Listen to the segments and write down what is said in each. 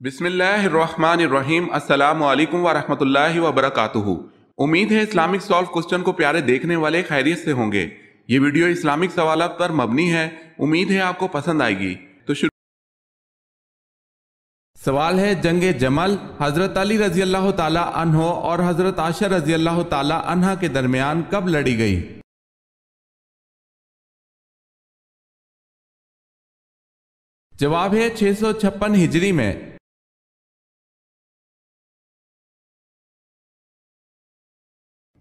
بسم اللہ الرحمن الرحیم۔ السلام علیکم ورحمۃ اللہ وبرکاتہ۔ امید ہے اسلامک سالو کوسچن کو پیارے دیکھنے والے خیریت سے ہوں گے۔ یہ ویڈیو اسلامک سوالات پر مبنی ہے، امید ہے آپ کو پسند آئے گی۔ تو سوال ہے، جنگ جمل حضرت علی رضی اللہ تعالی عنہ اور حضرت عائشہ رضی اللہ تعالی عنہ کے درمیان کب لڑی گئی؟ جواب ہے 656 ہجری میں۔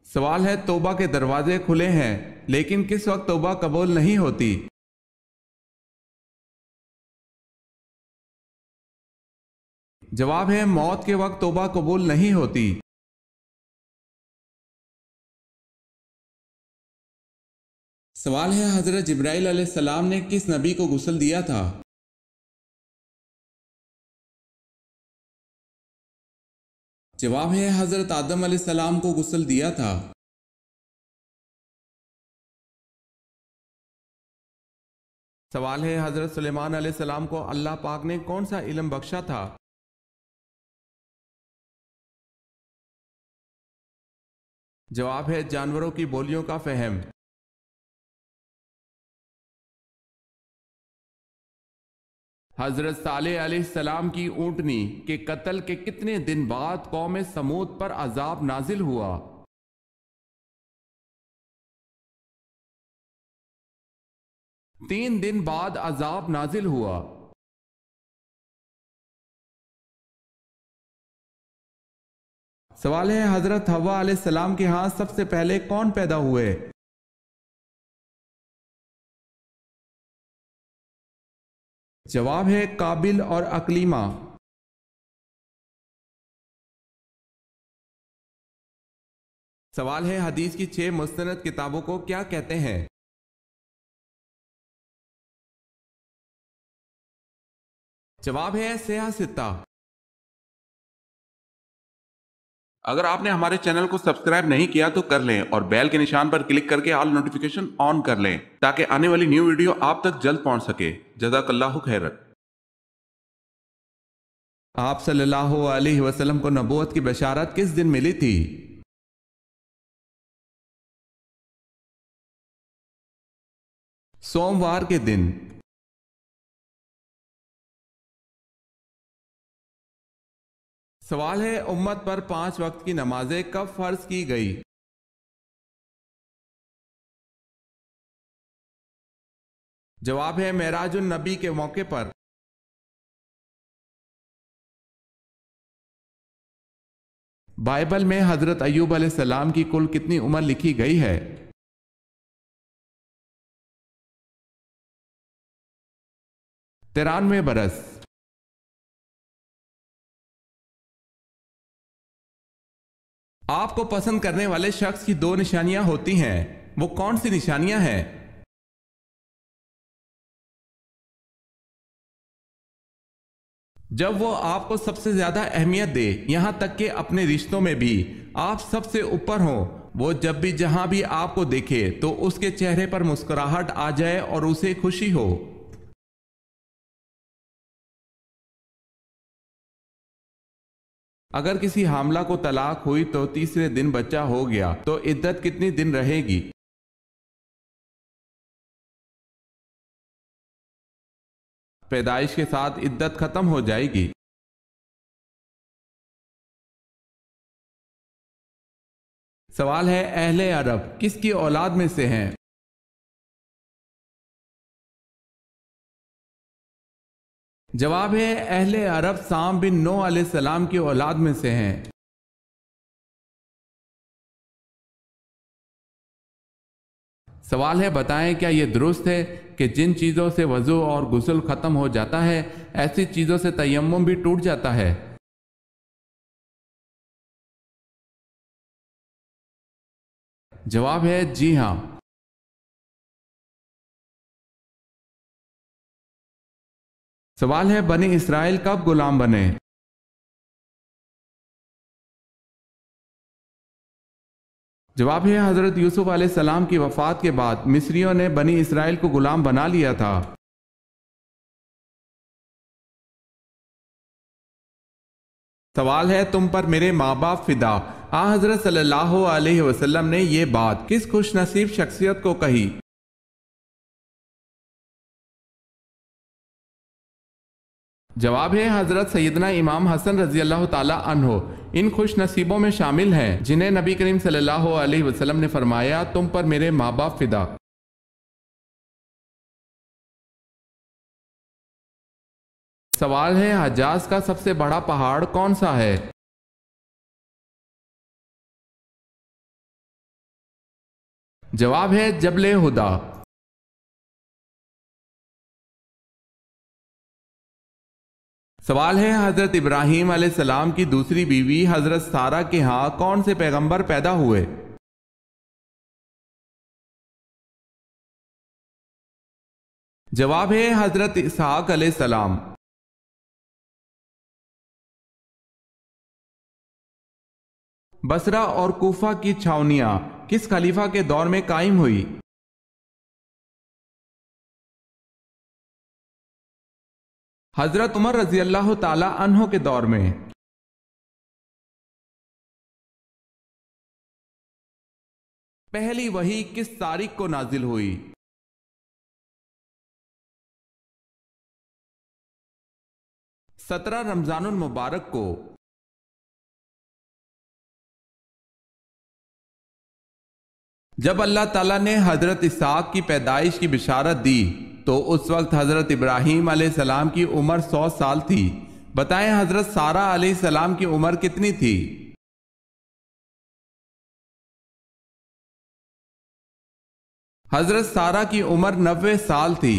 سوال ہے، توبہ کے دروازے کھلے ہیں لیکن کس وقت توبہ قبول نہیں ہوتی؟ جواب ہے، موت کے وقت توبہ قبول نہیں ہوتی۔ سوال ہے، حضرت جبرائیل علیہ السلام نے کس نبی کو غسل دیا تھا؟ جواب ہے، حضرت آدم علیہ السلام کو غسل دیا تھا۔ سوال ہے، حضرت سلیمان علیہ السلام کو اللہ پاک نے کون سا علم بخشا تھا؟ جواب ہے، جانوروں کی بولیوں کا فہم۔ حضرت صالح علیہ السلام کی اونٹنی کے قتل کے کتنے دن بعد قوم سمود پر عذاب نازل ہوا؟ تین دن بعد عذاب نازل ہوا۔ سوال ہے، حضرت حوا علیہ السلام کے ہاں سب سے پہلے کون پیدا ہوئے؟ جواب ہے، قابل اور اکلیمہ۔ سوال ہے، حدیث کی 6 مستند کتابوں کو کیا کہتے ہیں؟ جواب ہے، سیاہ ستہ۔ اگر آپ نے ہمارے چینل کو سبسکرائب نہیں کیا تو کر لیں اور بیل کے نشان پر کلک کر کے آل نوٹیفیکیشن آن کر لیں تاکہ آنے والی نیو ویڈیو آپ تک جلد پہنچ سکے۔ جزاک اللہ خیر۔ آپ صلی اللہ علیہ وسلم کو نبوت کی بشارت کس دن ملی تھی؟ سوموار کے دن۔ سوال ہے، امت پر 5 وقت کی نمازیں کب فرض کی گئی؟ جواب ہے، معراج النبی کے موقع پر۔ بائبل میں حضرت ایوب علیہ السلام کی کل کتنی عمر لکھی گئی ہے؟ 93 برس۔ آپ کو پسند کرنے والے شخص کی 2 نشانیاں ہوتی ہیں، وہ کون سی نشانیاں ہیں؟ جب وہ آپ کو سب سے زیادہ اہمیت دے، یہاں تک کہ اپنے رشتوں میں بھی آپ سب سے اوپر ہوں، وہ جب بھی جہاں بھی آپ کو دیکھے تو اس کے چہرے پر مسکراہٹ آ جائے اور اسے خوشی ہو۔ اگر کسی حاملہ کو طلاق ہوئی تو تیسرے دن بچہ ہو گیا تو عدت کتنی دن رہے گی؟ پیدائش کے ساتھ عدت ختم ہو جائے گی۔ سوال ہے، اہل عرب کس کی اولاد میں سے ہیں؟ جواب ہے، اہل عرب سام بن نوح علیہ السلام کی اولاد میں سے ہیں۔ سوال ہے، بتائیں کیا یہ درست ہے کہ جن چیزوں سے وضو اور غسل ختم ہو جاتا ہے ایسی چیزوں سے تیمم بھی ٹوٹ جاتا ہے؟ جواب ہے، جی ہاں۔ سوال ہے، بنی اسرائیل کب غلام بنے؟ جواب ہے، حضرت یوسف علیہ السلام کی وفات کے بعد مصریوں نے بنی اسرائیل کو غلام بنا لیا تھا۔ سوال ہے تم پر میرے ماں باپ فدا، آن حضرت صلی اللہ علیہ وسلم نے یہ بات کس خوش نصیب شخصیت کو کہی؟ جواب ہے حضرت سیدنا امام حسن رضی اللہ تعالی عنہ ان خوش نصیبوں میں شامل ہیں جنہیں نبی کریم صلی اللہ علیہ وسلم نے فرمایا تم پر میرے ماں باپ فدا۔ سوال ہے حجاز کا سب سے بڑا پہاڑ کون سا ہے؟ جواب ہے جبل ہدا۔ سوال ہے حضرت ابراہیم علیہ السلام کی دوسری بیوی حضرت سارہ کے ہاں کون سے پیغمبر پیدا ہوئے؟ جواب ہے حضرت اسحاق علیہ السلام۔ بصرہ اور کوفہ کی چھاونیاں کس خلیفہ کے دور میں قائم ہوئی؟ حضرت عمر رضی اللہ تعالی عنہ کے دور میں۔ پہلی وحی کس تاریخ کو نازل ہوئی؟ رمضان المبارک کو۔ جب اللہ تعالیٰ نے حضرت اسحاق کی پیدائش کی بشارت دی تو اس وقت حضرت ابراہیم علیہ السلام کی عمر 100 سال تھی۔ بتائیں حضرت سارہ علیہ السلام کی عمر کتنی تھی؟ حضرت سارہ کی عمر 90 سال تھی۔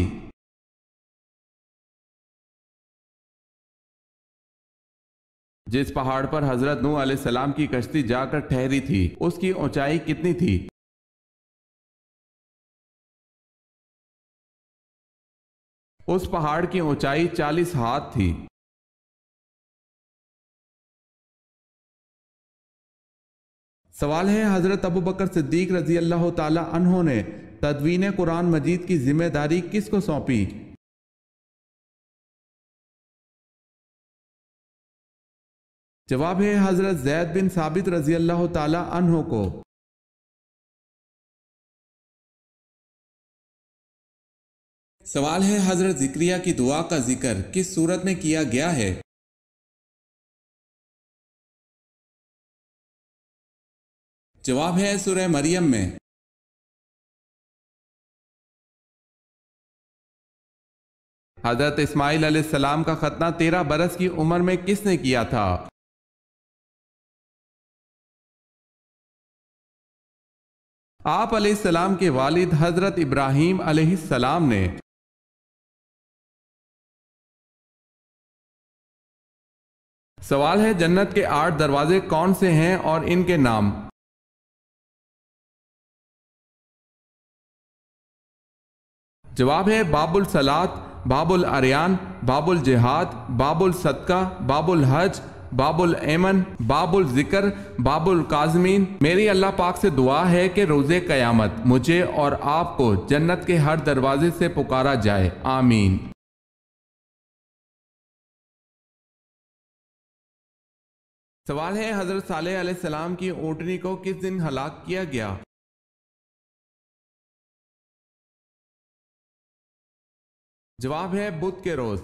جس پہاڑ پر حضرت نوح علیہ السلام کی کشتی جا کر ٹھہری تھی اس کی اونچائی کتنی تھی؟ اس پہاڑ کی اونچائی 40 ہاتھ تھی۔ سوال ہے حضرت ابوبکر صدیق رضی اللہ تعالی عنہ نے تدوین قرآن مجید کی ذمہ داری کس کو سونپی؟ جواب ہے حضرت زید بن ثابت رضی اللہ تعالی عنہ کو۔ سوال ہے حضرت زکریا کی دعا کا ذکر کس سورت میں کیا گیا ہے؟ جواب ہے سورہ مریم میں۔ حضرت اسماعیل علیہ السلام کا ختنہ 13 برس کی عمر میں کس نے کیا تھا؟ آپ علیہ السلام کے والد حضرت ابراہیم علیہ السلام نے۔ سوال ہے جنت کے 8 دروازے کون سے ہیں اور ان کے نام؟ جواب ہے باب الصلاۃ، باب العریان، باب الجہاد، باب الصدقہ، باب الحج، باب الایمن، باب الذکر، باب القاظمین۔ میری اللہ پاک سے دعا ہے کہ روز قیامت مجھے اور آپ کو جنت کے ہر دروازے سے پکارا جائے، آمین۔ سوال ہے حضرت صالح علیہ السلام کی اونٹنی کو کس دن ہلاک کیا گیا؟ جواب ہے بدھ کے روز۔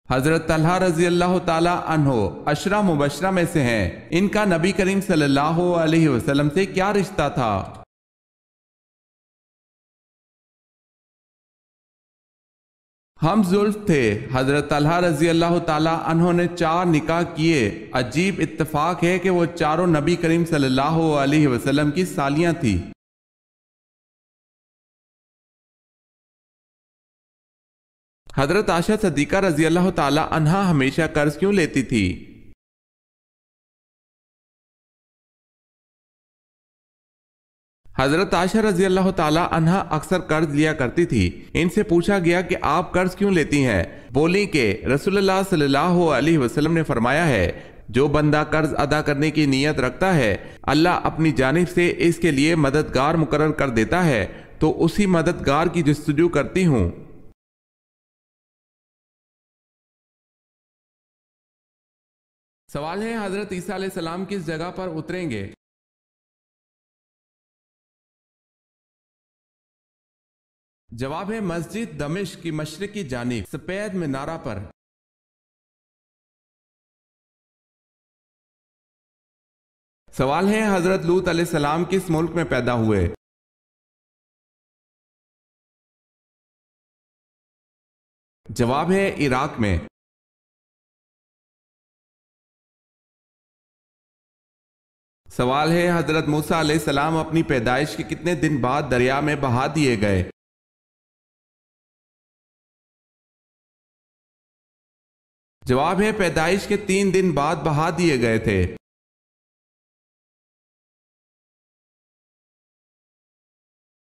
حضرت طلحہ رضی اللہ تعالی عنہ عشرہ مبشرہ میں سے ہیں، ان کا نبی کریم صلی اللہ علیہ وسلم سے کیا رشتہ تھا؟ ہم زلف تھے۔ حضرت طلحہ رضی اللہ تعالی عنہ نے 4 نکاح کیے۔ عجیب اتفاق ہے کہ وہ چاروں نبی کریم صلی اللہ علیہ وسلم کی سالیاں تھیں۔ حضرت عائشہ صدیقہ رضی اللہ تعالی عنہا ہمیشہ قرض کیوں لیتی تھی؟ حضرت عائشہ رضی اللہ تعالی عنہا اکثر قرض لیا کرتی تھی۔ ان سے پوچھا گیا کہ آپ قرض کیوں لیتی ہیں؟ بولی کہ رسول اللہ صلی اللہ علیہ وسلم نے فرمایا ہے جو بندہ قرض ادا کرنے کی نیت رکھتا ہے اللہ اپنی جانب سے اس کے لیے مددگار مقرر کر دیتا ہے، تو اسی مددگار کی جستجو کرتی ہوں۔ سوال ہے حضرت عیسیٰ علیہ السلام کس جگہ پر اتریں گے؟ جواب ہے مسجد دمشق کی مشرقی جانب سفید مینارہ پر۔ سوال ہے حضرت لوط علیہ السلام کس ملک میں پیدا ہوئے؟ جواب ہے عراق میں۔ سوال ہے حضرت موسیٰ علیہ السلام اپنی پیدائش کے کتنے دن بعد دریا میں بہا دیے گئے؟ جواب ہے پیدائش کے 3 دن بعد بہا دیے گئے تھے۔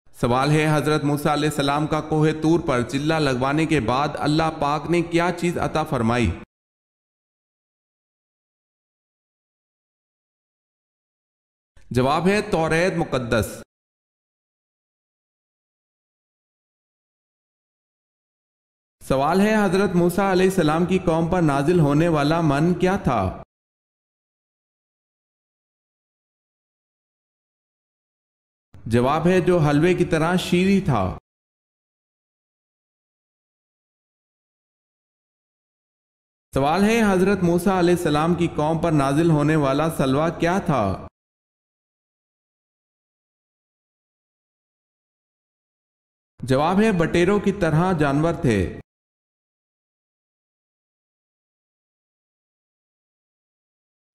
سوال ہے حضرت موسیٰ علیہ السلام کا کوہ طور پر چلہ لگوانے کے بعد اللہ پاک نے کیا چیز عطا فرمائی؟ جواب ہے توریت مقدس۔ سوال ہے حضرت موسیٰ علیہ السلام کی قوم پر نازل ہونے والا من کیا تھا؟ جواب ہے جو حلوے کی طرح شیریں تھا۔ سوال ہے حضرت موسیٰ علیہ السلام کی قوم پر نازل ہونے والا سلوہ کیا تھا؟ جواب ہے بٹیروں کی طرح جانور تھے۔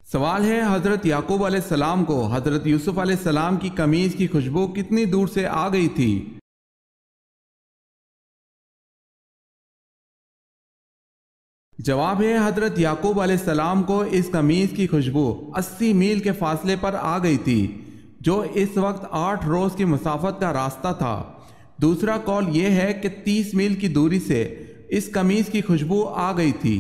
سوال ہے حضرت یعقوب علیہ السلام کو حضرت یوسف علیہ السلام کی قمیض کی خوشبو کتنی دور سے آ گئی تھی؟ جواب ہے حضرت یعقوب علیہ السلام کو اس قمیض کی خوشبو 80 میل کے فاصلے پر آ گئی تھی، جو اس وقت 8 روز کی مسافت کا راستہ تھا۔ دوسرا قول یہ ہے کہ 30 میل کی دوری سے اس قمیض کی خوشبو آ گئی تھی۔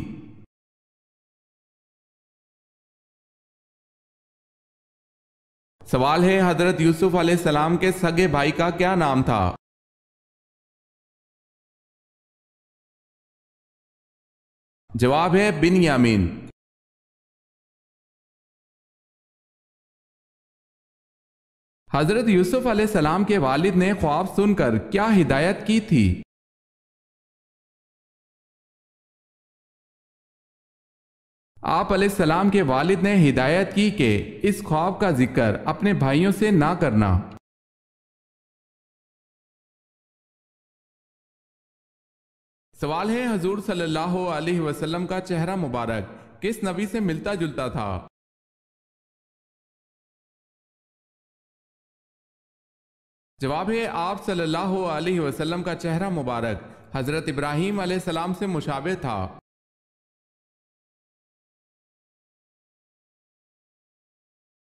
سوال ہے حضرت یوسف علیہ السلام کے سگے بھائی کا کیا نام تھا؟ جواب ہے بنیامین۔ حضرت یوسف علیہ السلام کے والد نے خواب سن کر کیا ہدایت کی تھی؟ آپ علیہ السلام کے والد نے ہدایت کی کہ اس خواب کا ذکر اپنے بھائیوں سے نہ کرنا۔ سوال ہے حضور صلی اللہ علیہ وسلم کا چہرہ مبارک کس نبی سے ملتا جلتا تھا؟ جواب ہے آپ صلی اللہ علیہ وسلم کا چہرہ مبارک حضرت ابراہیم علیہ السلام سے مشابہ تھا۔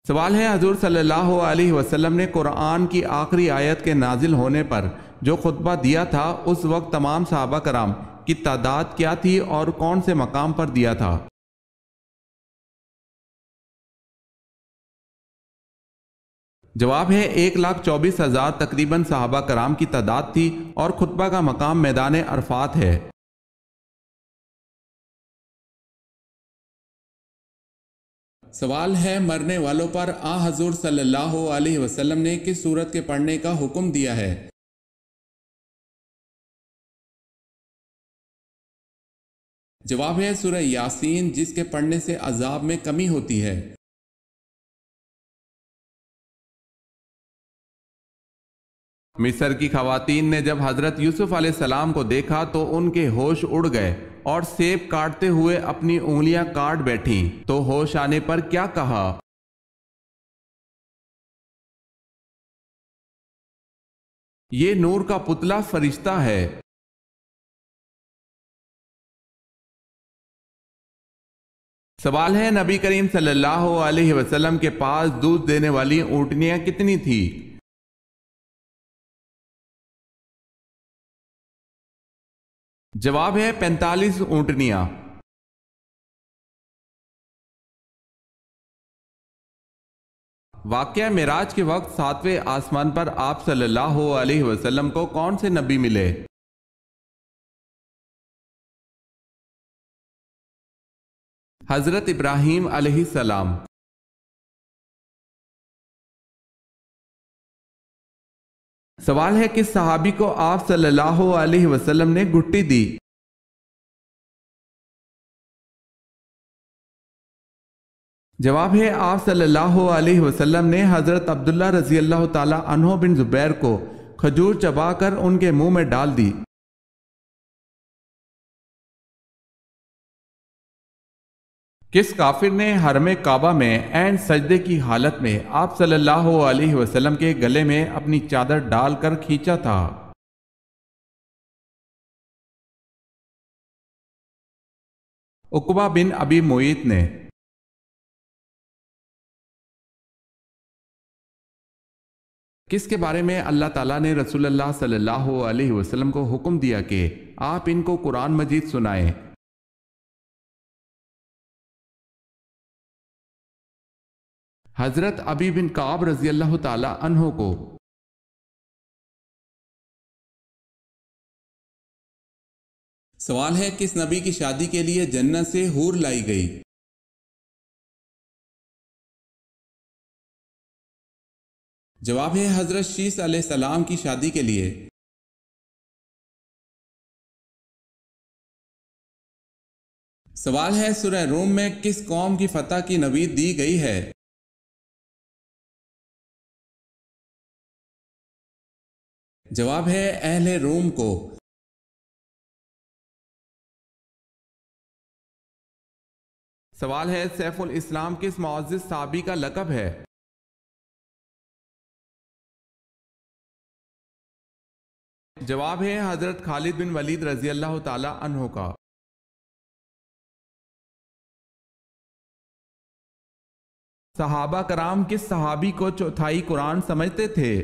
سوال ہے حضور صلی اللہ علیہ وسلم نے قرآن کی آخری آیت کے نازل ہونے پر جو خطبہ دیا تھا اس وقت تمام صحابہ کرام کی تعداد کیا تھی اور کون سے مقام پر دیا تھا؟ جواب ہے 1,24,000 تقریباً صحابہ کرام کی تعداد تھی اور خطبہ کا مقام میدان عرفات ہے۔ سوال ہے مرنے والوں پر حضور صلی اللہ علیہ وسلم نے کس سورت کے پڑھنے کا حکم دیا ہے؟ جواب ہے سورہ یاسین، جس کے پڑھنے سے عذاب میں کمی ہوتی ہے۔ مصر کی خواتین نے جب حضرت یوسف علیہ السلام کو دیکھا تو ان کے ہوش اڑ گئے اور سیب کاٹتے ہوئے اپنی انگلیاں کاٹ بیٹھیں تو ہوش آنے پر کیا کہا؟ یہ نور کا پتلا فرشتہ ہے۔ سوال ہے نبی کریم صلی اللہ علیہ وسلم کے پاس دودھ دینے والی اونٹنیاں کتنی تھی؟ جواب ہے 45 اونٹنیاں۔ واقعہ معراج کے وقت 7ویں آسمان پر آپ صلی اللہ علیہ وسلم کو کون سے نبی ملے؟ حضرت ابراہیم علیہ السلام۔ سوال ہے کس صحابی کو آپ صلی اللہ علیہ وسلم نے گھٹی دی؟ جواب ہے آپ صلی اللہ علیہ وسلم نے حضرت عبداللہ رضی اللہ تعالی عنہ بن زبیر کو کھجور چبا کر ان کے منہ میں ڈال دی۔ کس کافر نے حرم کعبہ میں عین سجدے کی حالت میں آپ صلی اللہ علیہ وسلم کے گلے میں اپنی چادر ڈال کر کھینچا تھا؟ عقبہ بن ابی معیط نے۔ کس کے بارے میں اللہ تعالیٰ نے رسول اللہ صلی اللہ علیہ وسلم کو حکم دیا کہ آپ ان کو قرآن مجید سنائیں؟ حضرت ابی بن کعب رضی اللہ تعالی عنہ کو۔ سوال ہے کس نبی کی شادی کے لیے جنت سے حور لائی گئی؟ جواب ہے حضرت شیس علیہ السلام کی شادی کے لیے۔ سوال ہے سورہ روم میں کس قوم کی فتح کی نوید دی گئی ہے؟ جواب ہے اہل روم کو۔ سوال ہے سیف الاسلام کس معزز صحابی کا لقب ہے؟ جواب ہے حضرت خالد بن ولید رضی اللہ تعالی عنہ کا۔ صحابہ کرام کس صحابی کو چوتھائی قرآن سمجھتے تھے؟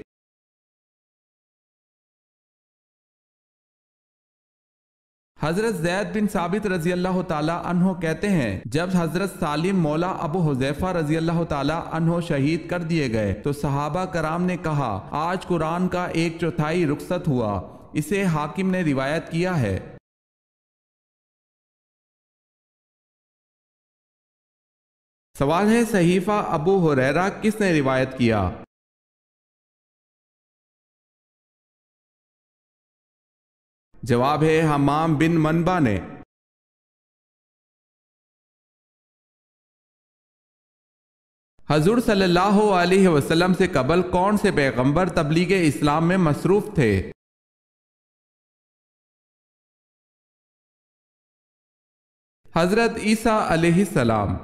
حضرت زید بن ثابت رضی اللہ تعالی عنہ کہتے ہیں جب حضرت سالم مولا ابو حذیفہ رضی اللہ تعالی عنہ شہید کر دیے گئے تو صحابہ کرام نے کہا آج قرآن کا 1/4 رخصت ہوا۔ اسے حاکم نے روایت کیا ہے۔ سوال ہے صحیفہ ابو ہریرہ کس نے روایت کیا؟ جواب ہے حمام بن منبع نے۔ حضور صلی اللہ علیہ وسلم سے قبل کون سے پیغمبر تبلیغ اسلام میں مصروف تھے؟ حضرت عیسیٰ علیہ السلام۔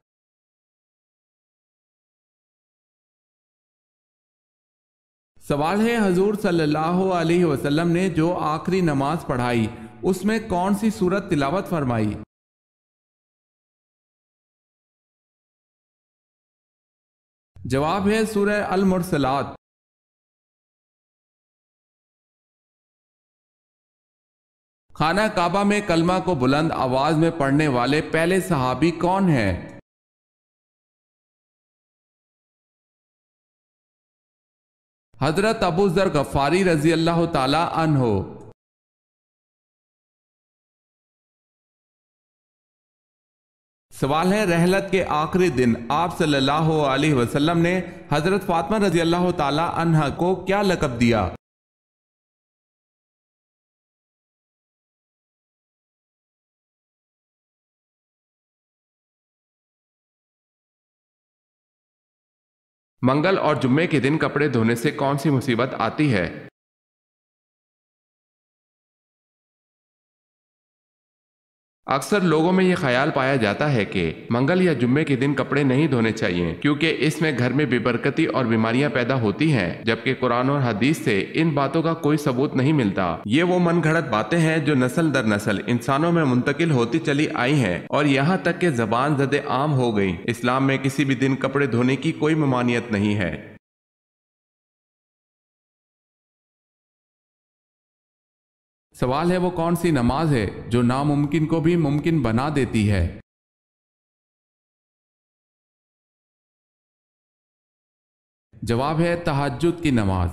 سوال ہے حضور صلی اللہ علیہ وسلم نے جو آخری نماز پڑھائی اس میں کون سی سورت تلاوت فرمائی؟ جواب ہے سورہ المرسلات۔ خانہ کعبہ میں کلمہ کو بلند آواز میں پڑھنے والے پہلے صحابی کون ہیں؟ حضرت ابو ذر غفاری رضی اللہ تعالی عنہ۔ سوال ہے رحلت کے آخری دن آپ صلی اللہ علیہ وسلم نے حضرت فاطمہ رضی اللہ تعالی عنہ کو کیا لقب دیا؟ منگل اور جمعے کے دن کپڑے دھونے سے کون سی مصیبت آتی ہے؟ اکثر لوگوں میں یہ خیال پایا جاتا ہے کہ منگل یا جمعے کے دن کپڑے نہیں دھونے چاہیے کیونکہ اس میں گھر میں بے برکتی اور بیماریاں پیدا ہوتی ہیں، جبکہ قرآن اور حدیث سے ان باتوں کا کوئی ثبوت نہیں ملتا۔ یہ وہ من گھڑت باتیں ہیں جو نسل در نسل انسانوں میں منتقل ہوتی چلی آئی ہیں اور یہاں تک کہ زبان زد عام ہو گئی۔ اسلام میں کسی بھی دن کپڑے دھونے کی کوئی ممانعت نہیں ہے۔ سوال ہے وہ کون سی نماز ہے جو ناممکن کو بھی ممکن بنا دیتی ہے؟ جواب ہے تہجد کی نماز۔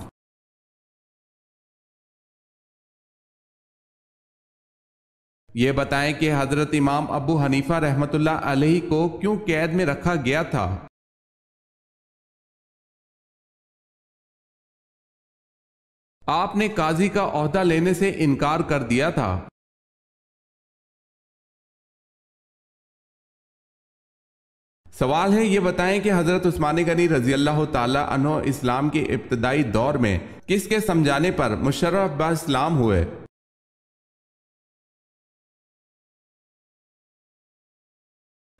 یہ بتائیں کہ حضرت امام ابو حنیفہ رحمۃ اللہ علیہ کو کیوں قید میں رکھا گیا تھا؟ آپ نے قاضی کا عہدہ لینے سے انکار کر دیا تھا۔ سوال ہے، یہ بتائیں کہ حضرت عثمان غنی رضی اللہ تعالی عنہ اسلام کے ابتدائی دور میں کس کے سمجھانے پر مشرف با اسلام ہوئے؟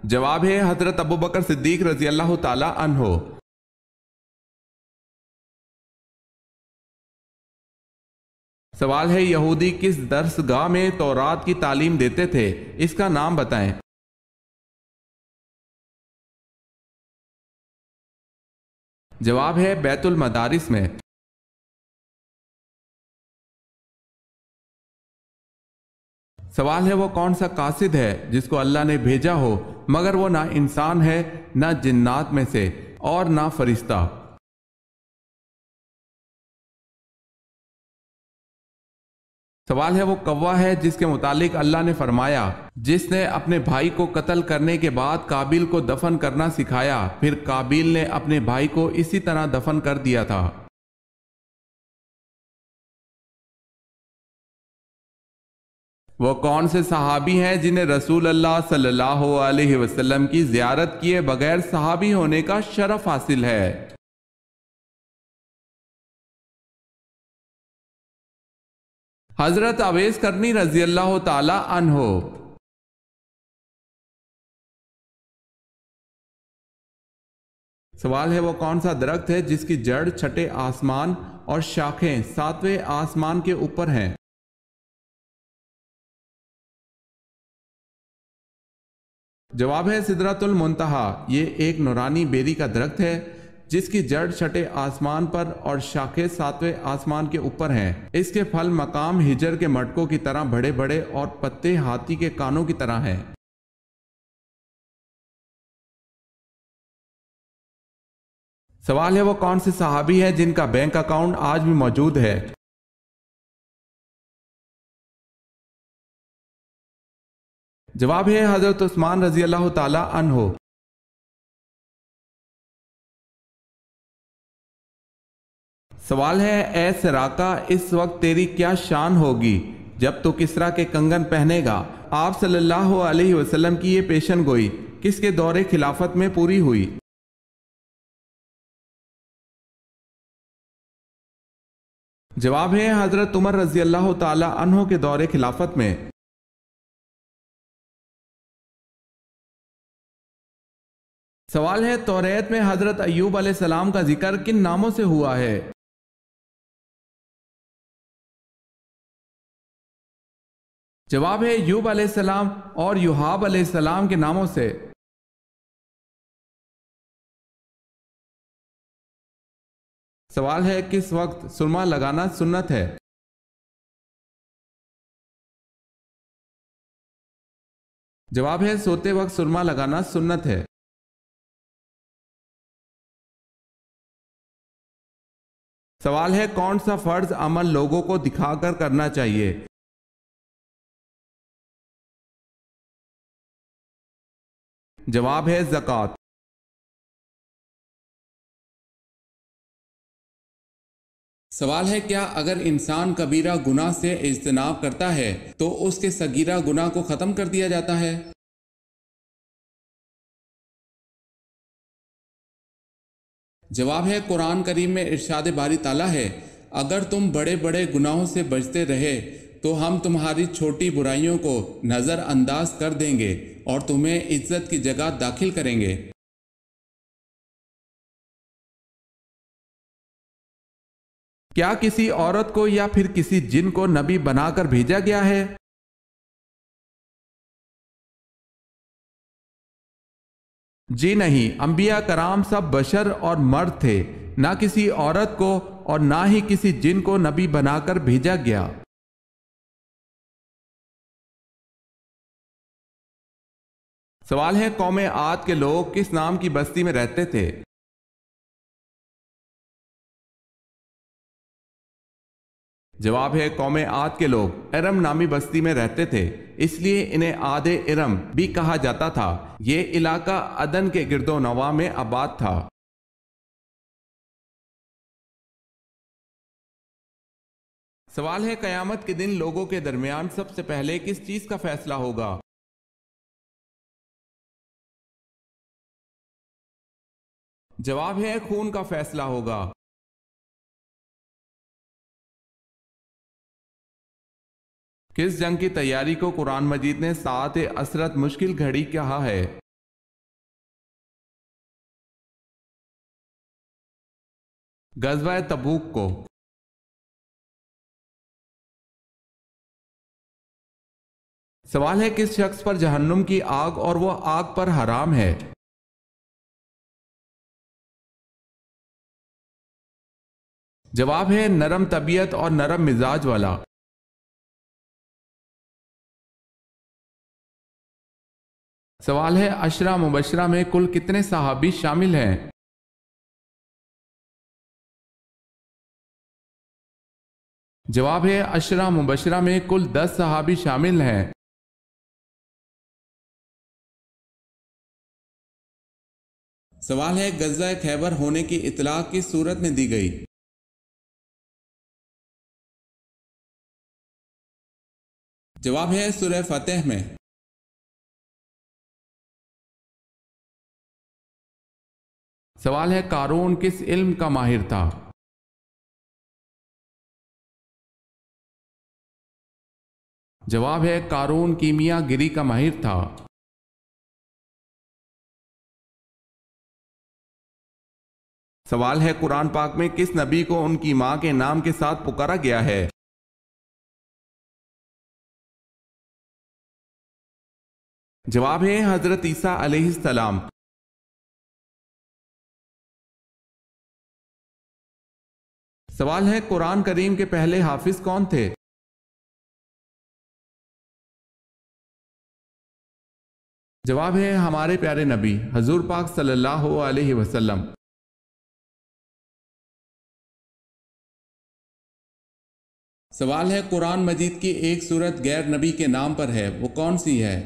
جواب ہے حضرت ابو بکر صدیق رضی اللہ تعالی عنہ۔ سوال ہے، یہودی کس درسگاہ میں تورات کی تعلیم دیتے تھے؟ اس کا نام بتائیں۔ جواب ہے بیت المدارس میں۔ سوال ہے، وہ کون سا قاصد ہے جس کو اللہ نے بھیجا ہو مگر وہ نہ انسان ہے، نہ جنات میں سے اور نہ فرشتہ؟ سوال ہے، وہ کوا ہے جس کے متعلق اللہ نے فرمایا جس نے اپنے بھائی کو قتل کرنے کے بعد قابیل کو دفن کرنا سکھایا، پھر قابیل نے اپنے بھائی کو اسی طرح دفن کر دیا تھا۔ وہ کون سے صحابی ہیں جنہیں رسول اللہ صلی اللہ علیہ وسلم کی زیارت کیے بغیر صحابی ہونے کا شرف حاصل ہے؟ حضرت اویس کرنی رضی اللہ تعالی عنہ۔ سوال ہے، وہ کون سا درخت ہے جس کی جڑ چھٹے آسمان اور شاخیں ساتویں آسمان کے اوپر ہیں؟ جواب ہے سدرۃ المنتہا۔ یہ ایک نورانی بیری کا درخت ہے جس کی جڑ چھٹے آسمان پر اور شاخیں ساتویں آسمان کے اوپر ہیں۔ اس کے پھل مقام ہجر کے مٹکوں کی طرح بڑے بڑے اور پتے ہاتھی کے کانوں کی طرح ہیں۔ سوال ہے، وہ کون سے صحابی ہیں جن کا بینک اکاؤنٹ آج بھی موجود ہے؟ جواب ہے حضرت عثمان رضی اللہ تعالی عنہ۔ سوال ہے، اے سراقہ، اس وقت تیری کیا شان ہوگی جب تو کسرا کے کنگن پہنے گا؟ آپ صلی اللہ علیہ وسلم کی یہ پیشن گوئی کس کے دور خلافت میں پوری ہوئی؟ جواب ہے حضرت عمر رضی اللہ تعالی عنہ کے دور خلافت میں۔ سوال ہے، توریت میں حضرت ایوب علیہ السلام کا ذکر کن ناموں سے ہوا ہے؟ جواب ہے ایوب علیہ السلام اور یوحاب علیہ السلام کے ناموں سے۔ سوال ہے، کس وقت سرما لگانا سنت ہے؟ جواب ہے سوتے وقت سرما لگانا سنت ہے۔ سوال ہے، کون سا فرض عمل لوگوں کو دکھا کر کرنا چاہیے؟ جواب ہے زکوٰۃ۔ سوال ہے، کیا اگر انسان کبیرہ گناہ سے اجتناب کرتا ہے تو اس کے صغیرہ گناہ کو ختم کر دیا جاتا ہے؟ جواب ہے قرآن کریم میں ارشاد باری تعالیٰ ہے، اگر تم بڑے بڑے گناہوں سے بچتے رہے تو ہم تمہاری چھوٹی برائیوں کو نظر انداز کر دیں گے اور تمہیں عزت کی جگہ داخل کریں گے۔ کیا کسی عورت کو یا پھر کسی جن کو نبی بنا کر بھیجا گیا ہے؟ جی نہیں، انبیاء کرام سب بشر اور مرد تھے، نہ کسی عورت کو اور نہ ہی کسی جن کو نبی بنا کر بھیجا گیا۔ سوال ہے، قوم عاد کے لوگ کس نام کی بستی میں رہتے تھے؟ جواب ہے قوم عاد کے لوگ ارم نامی بستی میں رہتے تھے، اس لیے انہیں عاد ارم بھی کہا جاتا تھا۔ یہ علاقہ عدن کے گرد و نواح میں آباد تھا۔ سوال ہے قیامت کے دن لوگوں کے درمیان سب سے پہلے کس چیز کا فیصلہ ہوگا؟ جواب ہے خون کا فیصلہ ہوگا۔ کس جنگ کی تیاری کو قرآن مجید نے ساعت عسرت مشکل گھڑی کہا ہے؟ غزوہ تبوک کو۔ سوال ہے کس شخص پر جہنم کی آگ اور وہ آگ پر حرام ہے؟ جواب ہے نرم طبیعت اور نرم مزاج والا۔ سوال ہے عشرہ مبشرہ میں کل کتنے صحابی شامل ہیں؟ جواب ہے عشرہ مبشرہ میں کل 10 صحابی شامل ہیں۔ سوال ہے غزوہ خیبر ہونے کی اطلاع کس صورت میں دی گئی؟ جواب ہے سورہ فتح میں۔ سوال ہے قارون کس علم کا ماہر تھا؟ جواب ہے قارون کیمیا گری کا ماہر تھا۔ سوال ہے قرآن پاک میں کس نبی کو ان کی ماں کے نام کے ساتھ پکارا گیا ہے؟ جواب ہے حضرت عیسیٰ علیہ السلام۔ سوال ہے قرآن کریم کے پہلے حافظ کون تھے؟ جواب ہے ہمارے پیارے نبی حضور پاک صلی اللہ علیہ وسلم۔ سوال ہے قرآن مجید کی ایک سورت غیر نبی کے نام پر ہے، وہ کون سی ہے؟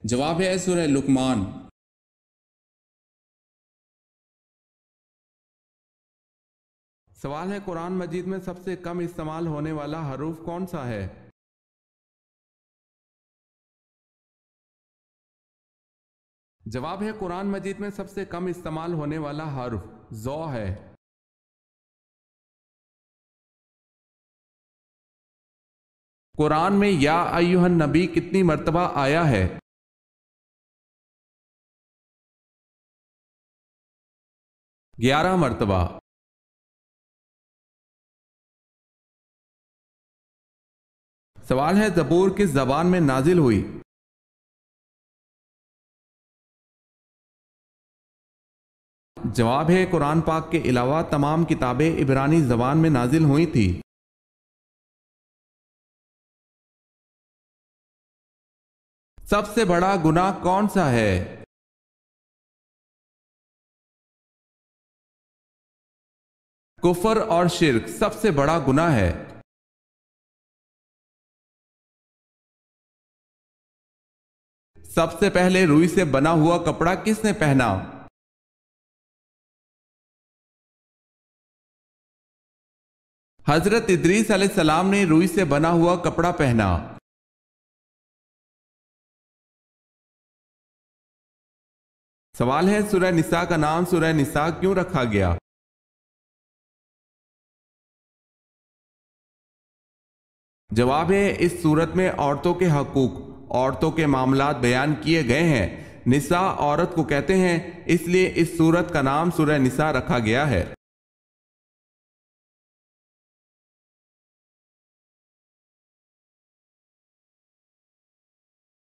جواب ہے سورہ لقمان۔ سوال ہے قرآن مجید میں سب سے کم استعمال ہونے والا حروف کون سا ہے؟ جواب ہے قرآن مجید میں سب سے کم استعمال ہونے والا حرف ذو ہے۔ قرآن میں یا ایھا النبی کتنی مرتبہ آیا ہے؟ گیارہ مرتبہ۔ سوال ہے زبور کس زبان میں نازل ہوئی؟ جواب ہے قرآن پاک کے علاوہ تمام کتابیں عبرانی زبان میں نازل ہوئی تھی۔ سب سے بڑا گناہ کون سا ہے؟ کفر اور شرک سب سے بڑا گناہ ہے۔ سب سے پہلے روئی سے بنا ہوا کپڑا کس نے پہنا؟ حضرت ادریس علیہ السلام نے روئی سے بنا ہوا کپڑا پہنا۔ سوال ہے سورہ نساء کا نام سورہ نساء کیوں رکھا گیا؟ جواب ہے اس صورت میں عورتوں کے حقوق، عورتوں کے معاملات بیان کیے گئے ہیں۔ نساء عورت کو کہتے ہیں، اس لیے اس صورت کا نام سورہ نساء رکھا گیا ہے۔